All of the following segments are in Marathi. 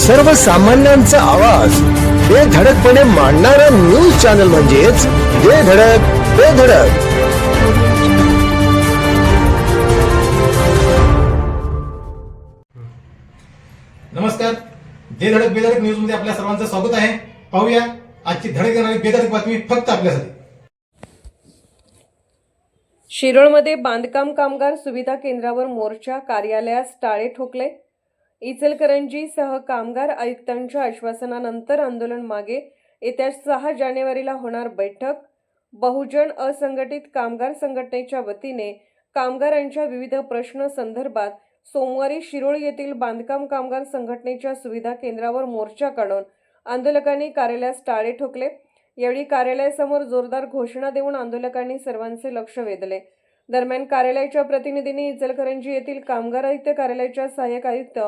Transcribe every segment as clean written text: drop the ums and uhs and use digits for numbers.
सर्वसामान्यांचा आवाज बेधडकपणे मांडणारा न्यूज चॅनल म्हणजेच बेधडक बेधडक. नमस्कार, बेधडक बेधडक न्यूज मध्ये आपल्या सर्वांचं स्वागत आहे. पाहूया आजची धडक देणारी बेधडक बातमी फक्त आपल्यासाठी. शिरोळमध्ये बांधकाम कामगार सुविधा केंद्रावर मोर्चा, कार्यालयास टाळे ठोकले. इचलकरंजीसह कामगार आयुक्तांच्या आश्वासनानंतर आंदोलन मागे. येत्या 6 जानेवारीला होणार बैठक. बहुजन असंघटित कामगार संघटनेच्या वतीने कामगारांच्या विविध प्रश्न संदर्भात सोमवारी शिरोळ येथील बांधकाम कामगार संघटनेच्या सुविधा केंद्रावर मोर्चा काढून आंदोलकांनी कार्यालयास टाळे ठोकले. यावेळी कार्यालयासमोर जोरदार घोषणा देऊन आंदोलकांनी सर्वांचे लक्ष वेधले. दरम्यान कार्यालयाच्या प्रतिनिधींनी इचलकरंजी येथील कामगार आयुक्त कार्यालयाच्या सहाय्यक आयुक्त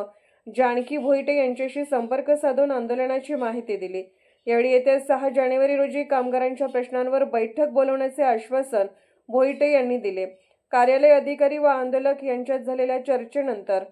जानकी भोईटे यांच्याशी संपर्क साधून आंदोलनाची माहिती दिली. यावेळी येत्या 6 जानेवारी रोजी कामगारांच्या प्रश्नांवर बैठक बोलवण्याचे आश्वासन भोईटे यांनी दिले. कार्यालय अधिकारी व आंदोलक यांच्यात झालेल्या चर्चेनंतर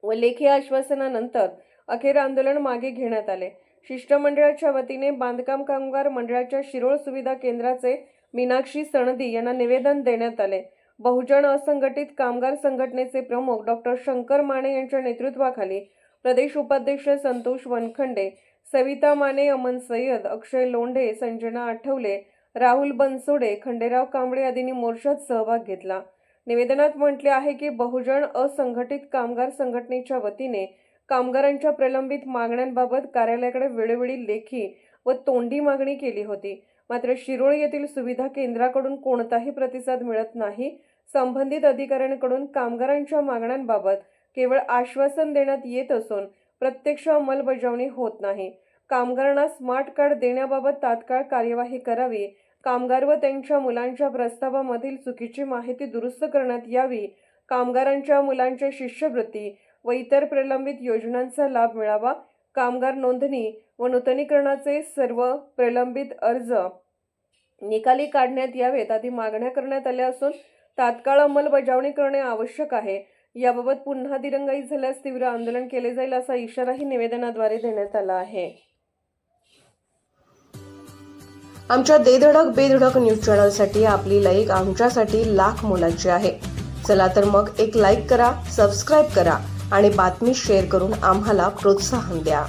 व लेखी आश्वासनानंतर अखेर आंदोलन मागे घेण्यात आले. शिष्टमंडळाच्या वतीने बांधकाम कामगार मंडळाच्या शिरोळ सुविधा केंद्राचे मीनाक्षी सणदी यांना निवेदन देण्यात आले. बहुजन असंघटित कामगार संघटनेचे प्रमुख डॉक्टर शंकर माने यांच्या नेतृत्वाखाली प्रदेश उपाध्यक्ष संतोष वनखंडे, सविता माने, अमन सय्यद, अक्षय लोंढे, संजना आठवले, राहुल बनसोडे, खंडेराव कांबळे आदींनी मोर्चात सहभाग घेतला. निवेदनात म्हटले आहे की बहुजन असंघटित कामगार संघटनेच्या वतीने कामगारांच्या प्रलंबित मागण्यांबाबत कार्यालयाकडे वेळोवेळी लेखी व तोंडी मागणी केली होती. मात्र शिरोळ येथील सुविधा केंद्राकडून कोणताही प्रतिसाद मिळत नाही. संबंधित अधिकाऱ्यांकडून कामगारांच्या मागण्यांबाबत केवळ आश्वासन देण्यात येत असून प्रत्यक्ष अंमलबजावणी होत नाही. कामगारांना स्मार्ट कार्ड देण्याबाबत तात्काळ कार्यवाही करावी. कामगार व त्यांच्या मुलांच्या प्रस्तावामधील चुकीची माहिती दुरुस्त करण्यात यावी. कामगारांच्या मुलांच्या शिष्यवृत्ती व इतर प्रलंबित योजनांचा लाभ मिळावा. कामगार नोंदणी व नूतनीकरणाचे सर्व प्रलंबित अर्ज निकाली काढण्यात यावेत आदी मागण्या करण्यात आल्या असून तात्काळ अंमलबजावणी करणे आवश्यक आहे. याबाबत पुन्हा दिरंगाई झाल्यास तीव्र आंदोलन केले जाईल असा इशाराही निवेदनाद्वारे देण्यात आला आहे. आमच्या बेधडक बेधडक न्यूज चॅनलसाठी आपली लाईक आमच्यासाठी लाख मोलाची आहे. चला तर मग एक लाईक करा, सबस्क्राईब करा आणि बातमी शेअर करून आम्हाला प्रोत्साहन द्या.